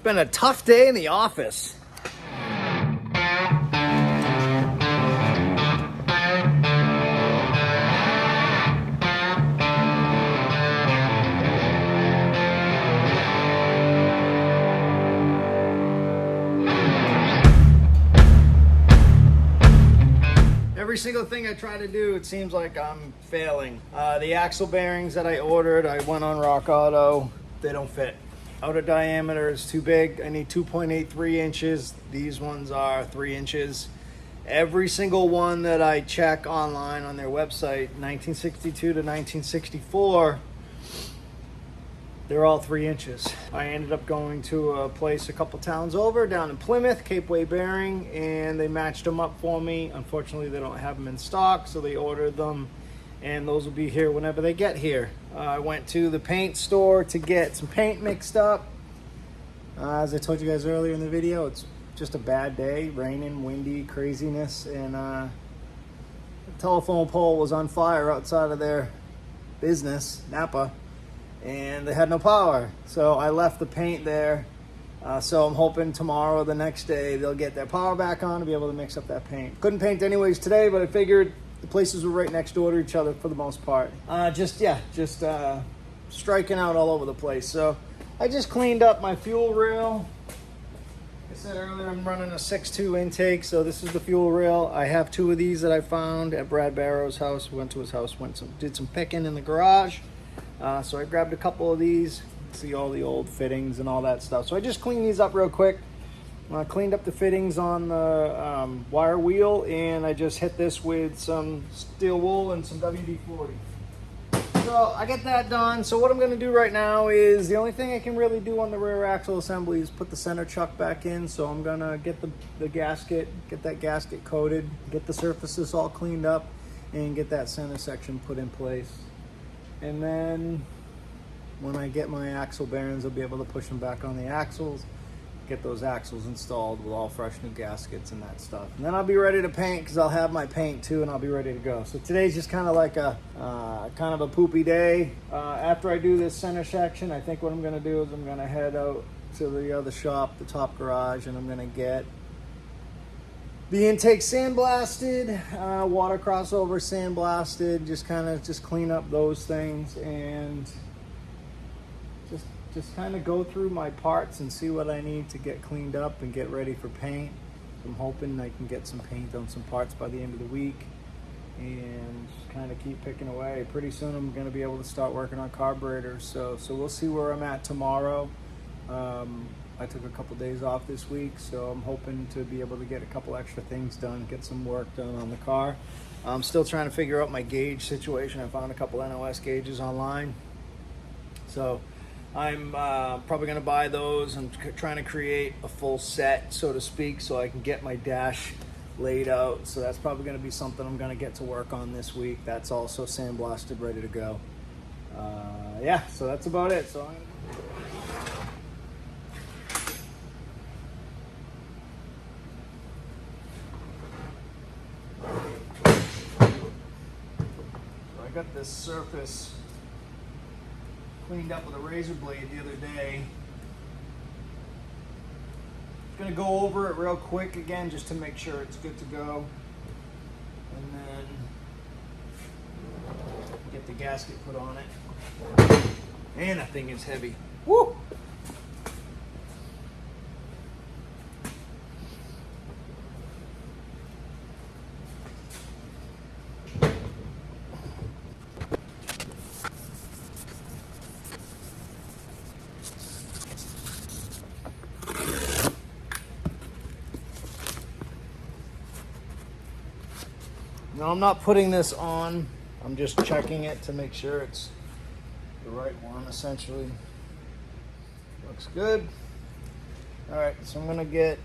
been a tough day in the office. Every single thing I try to do, it seems like I'm failing. The axle bearings that I ordered, I went on Rock Auto, they don't fit. Outer diameter is too big. I need 2.83 inches. These ones are 3 inches. Every single one that I check online on their website, 1962 to 1964, they're all 3 inches. I ended up going to a place a couple towns over down in Plymouth, Cape Way Bearing, and they matched them up for me. Unfortunately, they don't have them in stock, so they ordered them, and those will be here whenever they get here. I went to the paint store to get some paint mixed up. As I told you guys earlier in the video, it's just a bad day, raining, windy, craziness, and the telephone pole was on fire outside of their business, Napa, and they had no power. So I left the paint there. So I'm hoping tomorrow or the next day they'll get their power back on to be able to mix up that paint. Couldn't paint anyways today, but I figured the places were right next door to each other for the most part. Just striking out all over the place. So I just cleaned up my fuel rail. Like I said earlier, I'm running a 6.2 intake, so this is the fuel rail. I have 2 of these that I found at Brad Barrow's house. Went to his house, did some picking in the garage. So I grabbed a couple of these. See all the old fittings and all that stuff. So I just cleaned these up real quick. I cleaned up the fittings on the wire wheel, and I just hit this with some steel wool and some WD-40. So I get that done. So what I'm going to do right now is, the only thing I can really do on the rear axle assembly is put the center chuck back in. So I'm going to get the gasket, get that gasket coated, get the surfaces all cleaned up, and get that center section put in place. And then when I get my axle bearings, I'll be able to push them back on the axles, get those axles installed with all fresh new gaskets and that stuff. And then I'll be ready to paint, because I'll have my paint too, and I'll be ready to go. So today's just kind of like a poopy day. After I do this center section, I think what I'm going to do is I'm going to head out to the other shop, the top garage, and I'm going to get the intake sandblasted, water crossover sandblasted, just clean up those things, and just kind of go through my parts and see what I need to get cleaned up and get ready for paint. I'm hoping I can get some paint on some parts by the end of the week, and just kind of keep picking away. Pretty soon I'm going to be able to start working on carburetors, so we'll see where I'm at tomorrow. I took a couple days off this week, so I'm hoping to be able to get a couple extra things done, get some work done on the car. I'm still trying to figure out my gauge situation. I found a couple NOS gauges online, so I'm probably going to buy those. I'm trying to create a full set, so to speak, so I can get my dash laid out. So that's probably going to be something I'm going to get to work on this week. That's also sandblasted, ready to go. Yeah, so that's about it. So I got this surface cleaned up with a razor blade the other day. I'm gonna go over it real quick again just to make sure it's good to go, and then get the gasket put on it. Man, that thing is heavy. Woo! Now I'm not putting this on, I'm just checking it to make sure it's the right one, essentially. Looks good. Alright, so I'm gonna get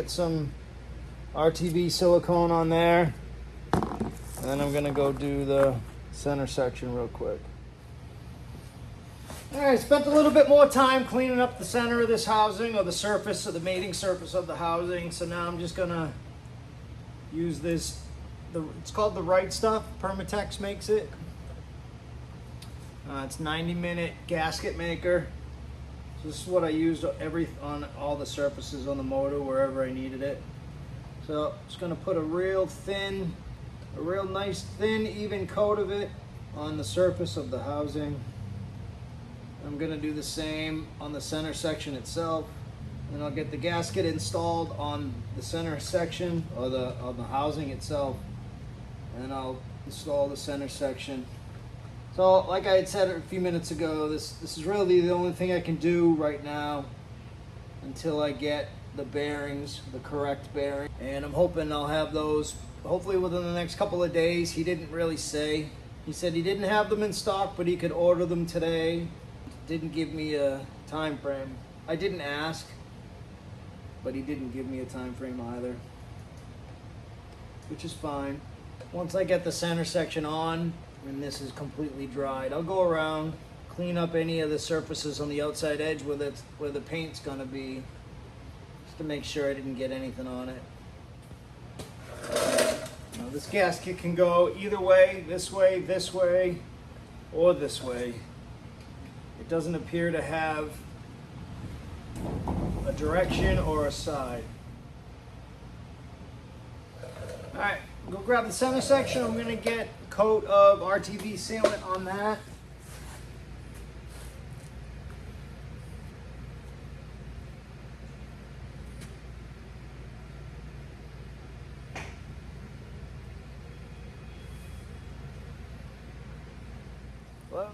some RTV silicone on there, and then I'm gonna go do the center section real quick. Alright, spent a little bit more time cleaning up the center of this housing, or the surface, or the mating surface of the housing. So now I'm just gonna use this, it's called the Right Stuff, Permatex makes it. It's 90-minute gasket maker. So this is what I used on all the surfaces on the motor wherever I needed it. So just gonna put a real nice thin even coat of it on the surface of the housing. I'm gonna do the same on the center section itself, and I'll get the gasket installed on the center section or on the housing itself, and I'll install the center section. So like I had said a few minutes ago, this is really the only thing I can do right now until I get the bearings, the correct bearing, and I'm hoping I'll have those hopefully within the next couple of days. He didn't really say. He said he didn't have them in stock, but he could order them today. Didn't give me a time frame. I didn't ask, but he didn't give me a time frame either, which is fine. Once I get the center section on and this is completely dried, I'll go around, clean up any of the surfaces on the outside edge where the paint's gonna be, just to make sure I didn't get anything on it. Now this gasket can go either way, this way, or this way. It doesn't appear to have a direction or a side. All right, go grab the center section. I'm gonna get a coat of RTV sealant on that. Well,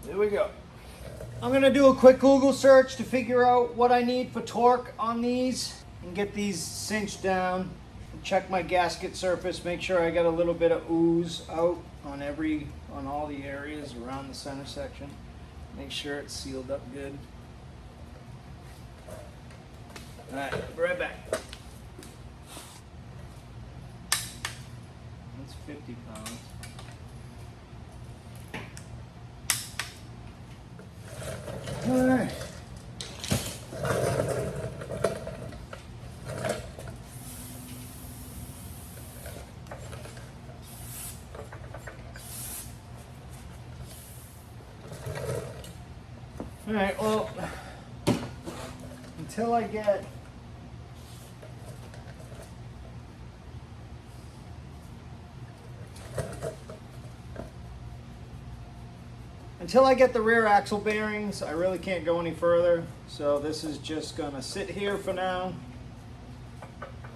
there we go. I'm gonna do a quick Google search to figure out what I need for torque on these and get these cinched down. And check my gasket surface, make sure I got a little bit of ooze out on all the areas around the center section. Make sure it's sealed up good. All right, be right back. That's 50 pounds. All right. All right, well, until I get the rear axle bearings, I really can't go any further. So this is just gonna sit here for now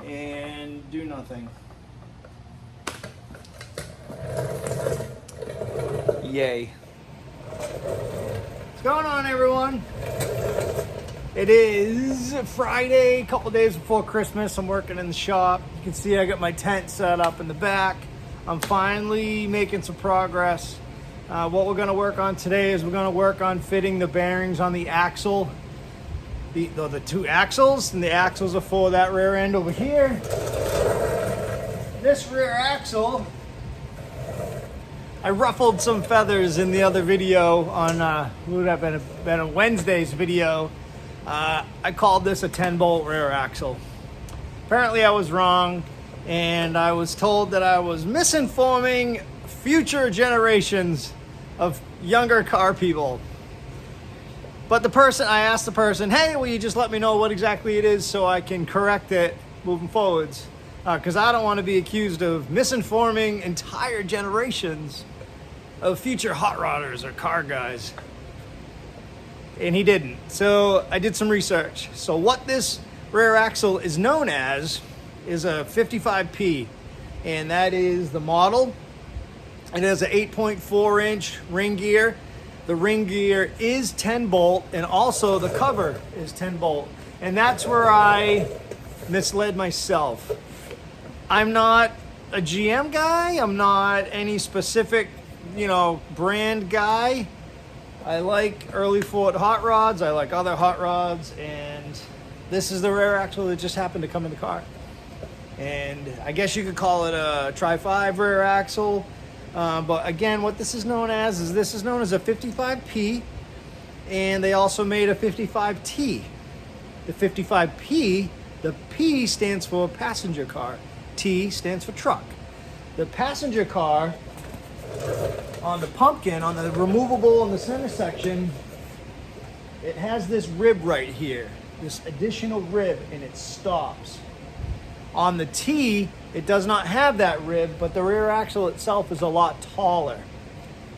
and do nothing. Yay. What's going on, everyone? It is Friday, a couple days before Christmas. I'm working in the shop. You can see I got my tent set up in the back. I'm finally making some progress. What we're going to work on today is we're going to work on fitting the bearings on the axle, the two axles, and the axles are for that rear end over here. This rear axle, I ruffled some feathers in the other video on, would have been a Wednesday's video. I called this a 10-bolt rear axle. Apparently I was wrong, and I was told that I was misinforming future generations of younger car people. But I asked the person, hey, will you just let me know what exactly it is so I can correct it moving forwards? Because I don't want to be accused of misinforming entire generations of future hot rodders or car guys. And he didn't. So I did some research. So what this rear axle is known as is a 55P, and that is the model. It has an 8.4 inch ring gear. The ring gear is 10 bolt, and also the cover is 10 bolt. And that's where I misled myself. I'm not a GM guy. I'm not any specific, brand guy. I like early Ford hot rods. I like other hot rods, and this is the rear axle that just happened to come in the car. And I guess you could call it a Tri-5 rear axle. But again, what this is known as is this is known as a 55P, and they also made a 55T. The 55P, the P stands for passenger car, T stands for truck. The passenger car on the pumpkin, on the removable in the center section, it has this rib right here, this additional rib, and it stops. On the T, it does not have that rib, but the rear axle itself is a lot taller.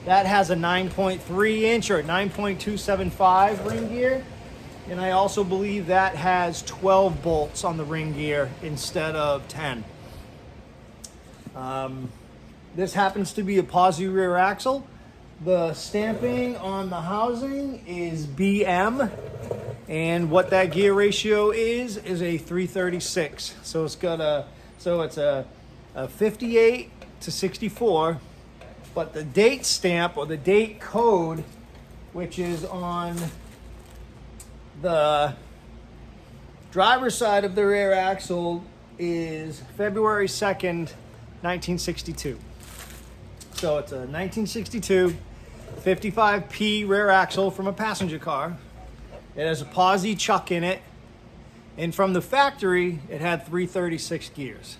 That has a 9.3 inch or 9.275 ring gear. And I also believe that has 12 bolts on the ring gear instead of 10. This happens to be a posi rear axle. The stamping on the housing is BM. And what that gear ratio is a 336. So it's a 58 to 64, but the date stamp or the date code, which is on the driver's side of the rear axle, is February 2nd, 1962. So it's a 1962 55P rear axle from a passenger car. It has a posi chuck in it, and from the factory, it had 336 gears.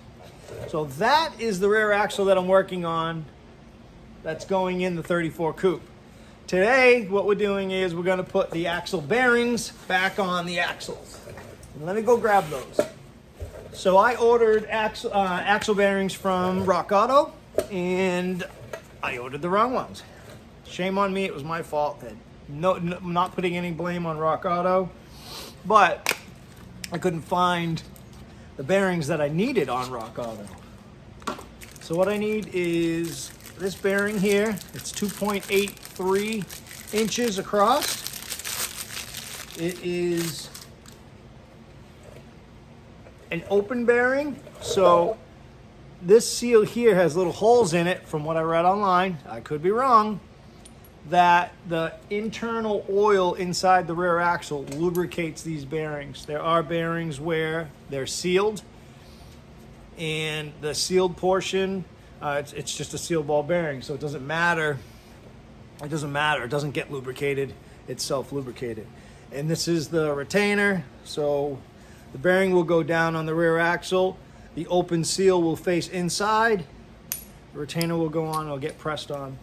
So that is the rear axle that I'm working on that's going in the 34 Coupe. Today, what we're doing is we're gonna put the axle bearings back on the axles. And let me go grab those. So I ordered axle bearings from Rock Auto, and I ordered the wrong ones. Shame on me, it was my fault. I'm not putting any blame on Rock Auto, but I couldn't find the bearings that I needed on Rock Auto. So what I need is this bearing here. It's 2.83 inches across. It is an open bearing, so this seal here has little holes in it, from what I read online. I could be wrong. That the internal oil inside the rear axle lubricates these bearings. There are bearings where they're sealed, and the sealed portion, it's just a sealed ball bearing, so it doesn't matter. It doesn't get lubricated. It's self-lubricated. And this is the retainer, so the bearing will go down on the rear axle. The open seal will face inside. The retainer will go on, it'll get pressed on.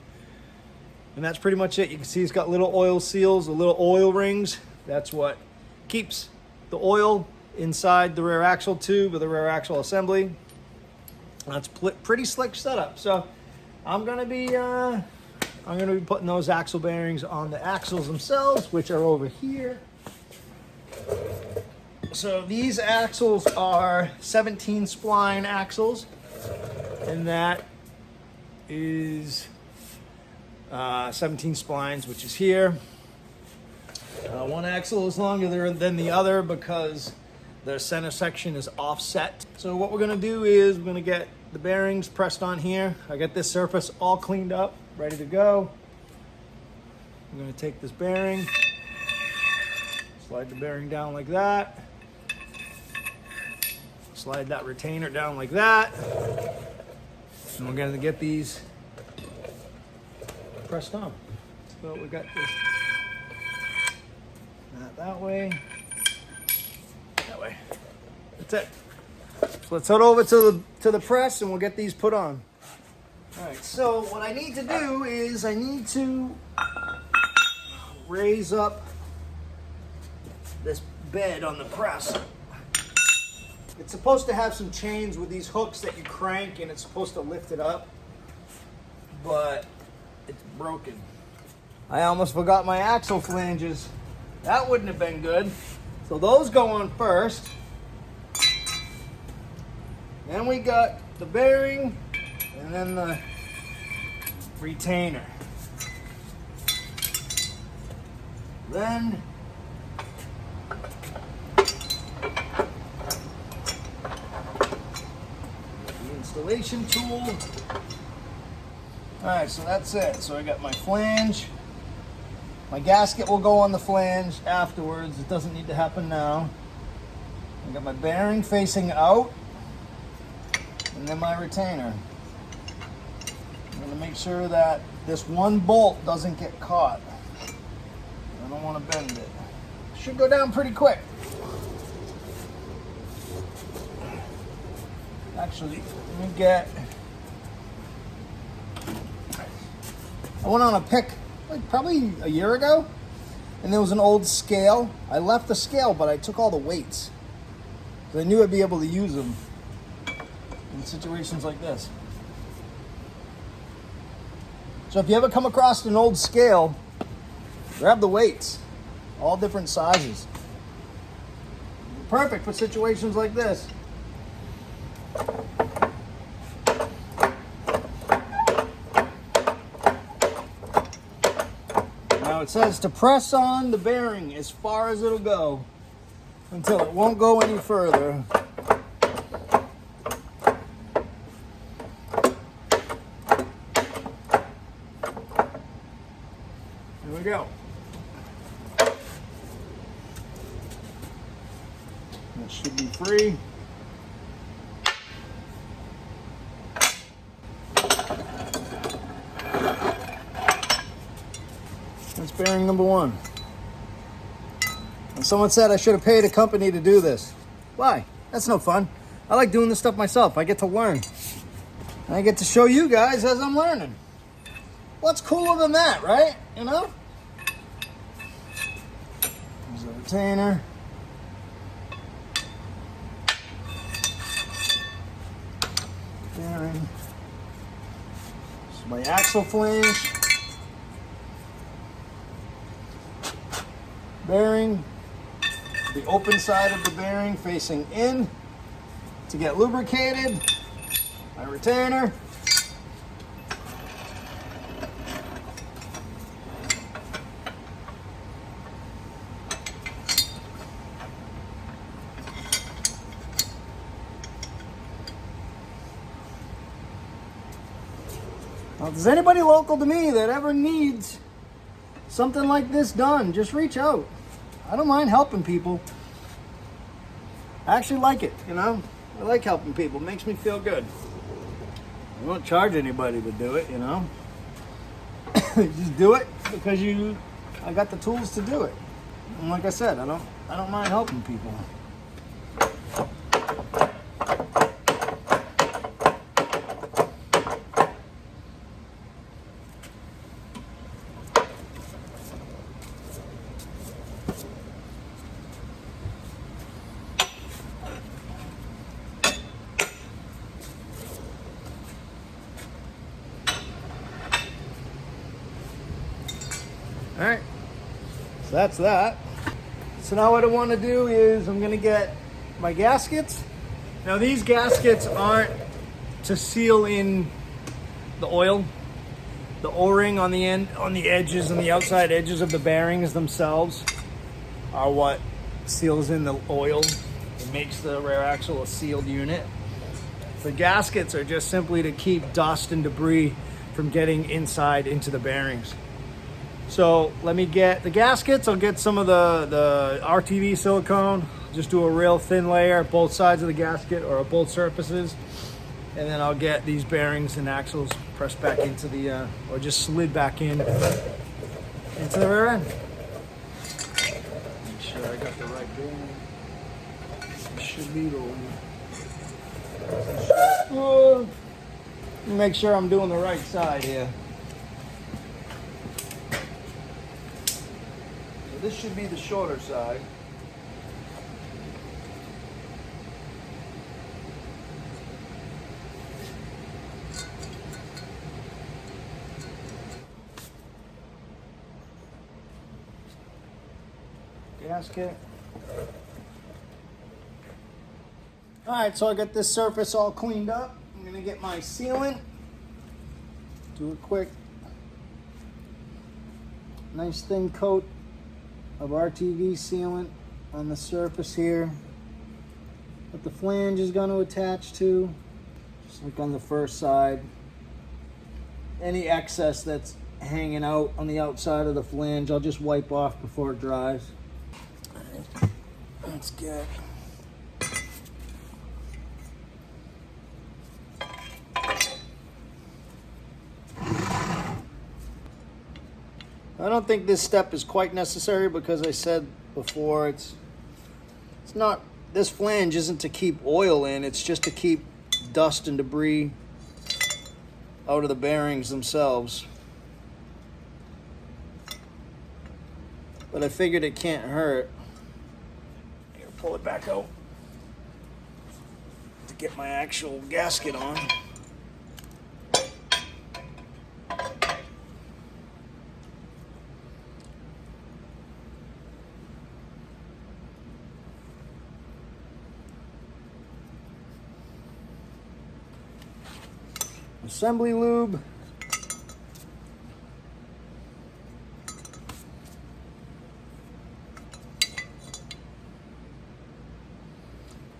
And that's pretty much it. You can see it's got little oil seals, the little oil rings. That's what keeps the oil inside the rear axle tube or the rear axle assembly. That's pretty slick setup. So I'm gonna be putting those axle bearings on the axles themselves, which are over here. So these axles are 17 spline axles, and that is 17 splines, which is here. One axle is longer than the other because the center section is offset. So what we're gonna do is we're gonna get the bearings pressed on here. I got this surface all cleaned up, ready to go. I'm gonna take this bearing, slide the bearing down like that, slide that retainer down like that, and we're gonna get these pressed on. So we got this that way, that way. That's it. So let's head over to the press and we'll get these put on. All right, so what I need to do is I need to raise up this bed on the press. It's supposed to have some chains with these hooks that you crank, and it's supposed to lift it up, but it's broken. I almost forgot my axle flanges. That wouldn't have been good. So those go on first. Then we got the bearing and then the retainer. Then the installation tool. All right, so that's it. So I got my flange, My gasket will go on the flange afterwards. It doesn't need to happen now. I got my bearing facing out, and then my retainer. I'm gonna make sure that this one bolt doesn't get caught. I don't want to bend it. Should go down pretty quick. Actually, let me get... I went on a pick like probably a year ago, and there was an old scale. I left the scale, but I took all the weights. So I knew I'd be able to use them in situations like this. So if you ever come across an old scale, grab the weights, all different sizes. Perfect for situations like this. Now it says to press on the bearing as far as it'll go until it won't go any further. Here we go. That should be free. That's bearing number one. And someone said I should have paid a company to do this. Why? That's no fun. I like doing this stuff myself. I get to learn. And I get to show you guys as I'm learning. What's cooler than that, right? You know? There's a retainer. Bearing. This is my axle flange. Bearing. The open side of the bearing facing in to get lubricated. My retainer. Now, if there's anybody local to me that ever needs something like this done, just reach out. I don't mind helping people. I actually like it, you know? I like helping people. It makes me feel good. I won't charge anybody to do it, you know? Just do it because I got the tools to do it. And like I said, I don't mind helping people. All right, so that's that. So now what I want to do is I'm going to get my gaskets. Now these gaskets aren't to seal in the oil. The O-ring on the end, on the edges and the outside edges of the bearings themselves are what seals in the oil. It makes the rear axle a sealed unit. The gaskets are just simply to keep dust and debris from getting inside into the bearings. So let me get the gaskets. I'll get some of the RTV silicone. Just do a real thin layer at both sides of the gasket or both surfaces. And then I'll get these bearings and axles pressed back into the, or just slid back into the rear end. Make sure I got the right bearing. This should be the one. Make sure I'm doing the right side here. This should be the shorter side. Gasket. All right, so I got this surface all cleaned up. I'm gonna get my sealant. Do a quick, nice thin coat of RTV sealant on the surface here that the flange is going to attach to, just like on the first side. Any excess that's hanging out on the outside of the flange. I'll just wipe off before it dries. That's good. I don't think this step is quite necessary because I said before it's not, this flange isn't to keep oil in, it's just to keep dust and debris out of the bearings themselves. But I figured it can't hurt. Here, pull it back out to get my actual gasket on. Assembly lube.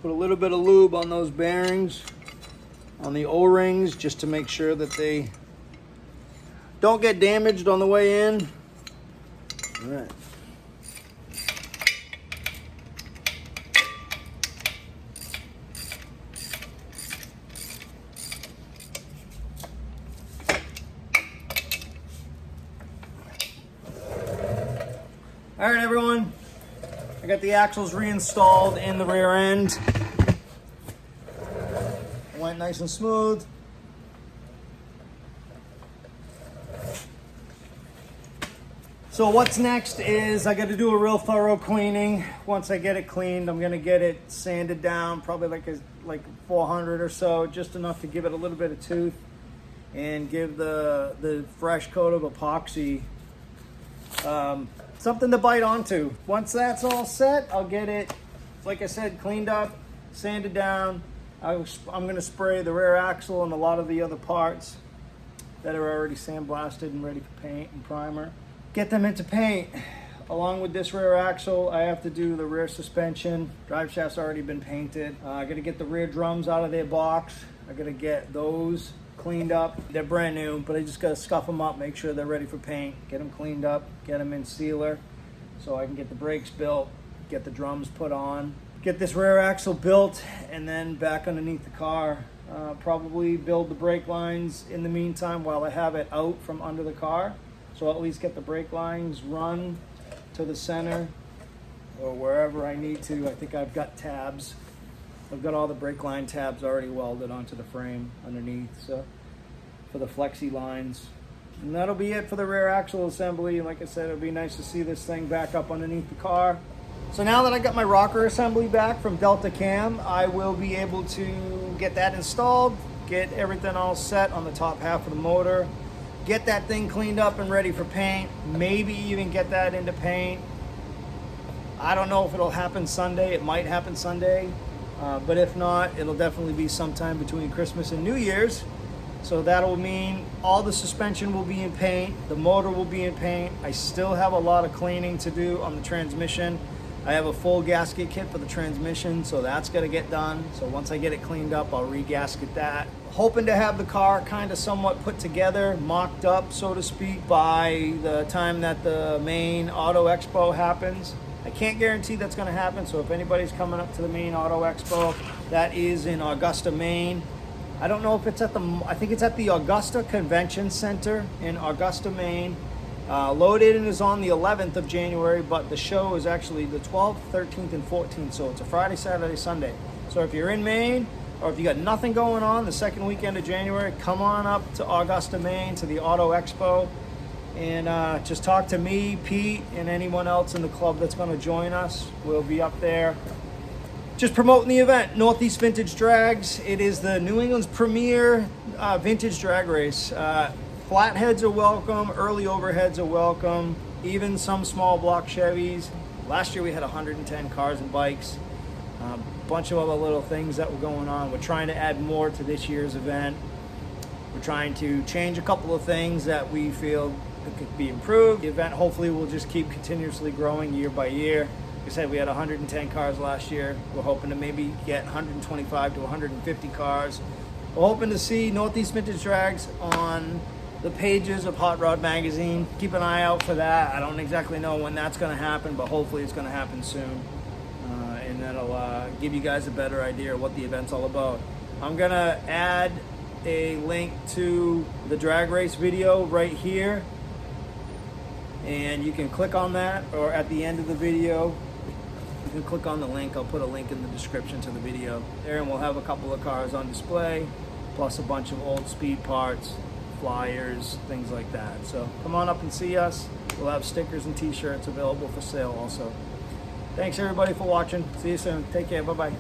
Put a little bit of lube on those bearings, on the O-rings, just to make sure that they don't get damaged on the way in. All right. All right, everyone, I got the axles reinstalled in the rear end. Went nice and smooth. So what's next is I got to do a real thorough cleaning. Once I get it cleaned, I'm gonna get it sanded down, probably like 400 or so, just enough to give it a little bit of tooth and give the fresh coat of epoxy something to bite onto. Once that's all set, I'll get it, like I said, cleaned up, sanded down. I'm going to spray the rear axle and a lot of the other parts that are already sandblasted and ready for paint and primer. Get them into paint. Along with this rear axle, I have to do the rear suspension. Drive shaft's already been painted. I got to get the rear drums out of their box. I got to get those cleaned up. They're brand new, but I just got to scuff them up, make sure they're ready for paint, get them cleaned up, get them in sealer so I can get the brakes built, get the drums put on, get this rear axle built, and then back underneath the car. Probably build the brake lines in the meantime while I have it out from under the car. So I'll at least get the brake lines run to the center or wherever I need to. I think I've got tabs. I've got all the brake line tabs already welded onto the frame underneath, so for the flexi lines. And that'll be it for the rear axle assembly. Like I said, it'll be nice to see this thing back up underneath the car. So now that I got my rocker assembly back from Delta Cam, I will be able to get that installed, get everything all set on the top half of the motor, get that thing cleaned up and ready for paint, maybe even get that into paint. I don't know if it'll happen Sunday. It might happen Sunday. But if not, it'll definitely be sometime between Christmas and New Year's. So that'll mean all the suspension will be in paint, the motor will be in paint. I still have a lot of cleaning to do on the transmission. I have a full gasket kit for the transmission, so that's gonna get done. So once I get it cleaned up, I'll re-gasket that. Hoping to have the car kind of somewhat put together, mocked up, so to speak, by the time that the main Auto Expo happens. I can't guarantee that's going to happen, so if anybody's coming up to the main Auto Expo, that is in Augusta, Maine. I don't know if it's I think it's at the Augusta Convention Center in Augusta, Maine. Load-in is on the 11th of January, but the show is actually the 12th, 13th, and 14th, so it's a Friday, Saturday, Sunday. So if you're in Maine, or if you got nothing going on the second weekend of January, come on up to Augusta, Maine, to the Auto Expo. And just talk to me, Pete, and anyone else in the club that's going to join us. We'll be up there just promoting the event, Northeast Vintage Drags. It is the New England's premier vintage drag race. Flatheads are welcome, early overheads are welcome, even some small block Chevys. Last year we had 110 cars and bikes, a bunch of other little things that were going on. We're trying to add more to this year's event. We're trying to change a couple of things that we feel could be improved. The event hopefully will just keep continuously growing year by year. Like I said, we had 110 cars last year. We're hoping to maybe get 125 to 150 cars. We're hoping to see Northeast Vintage Drags on the pages of Hot Rod Magazine. Keep an eye out for that. I don't exactly know when that's going to happen, but hopefully it's going to happen soon. And that'll give you guys a better idea of what the event's all about. I'm going to add a link to the drag race video right here. And you can click on that, or at the end of the video, you can click on the link. I'll put a link in the description to the video there, and we'll have a couple of cars on display, plus a bunch of old speed parts, flyers, things like that. So come on up and see us. We'll have stickers and t-shirts available for sale also. Thanks everybody for watching. See you soon. Take care. Bye-bye.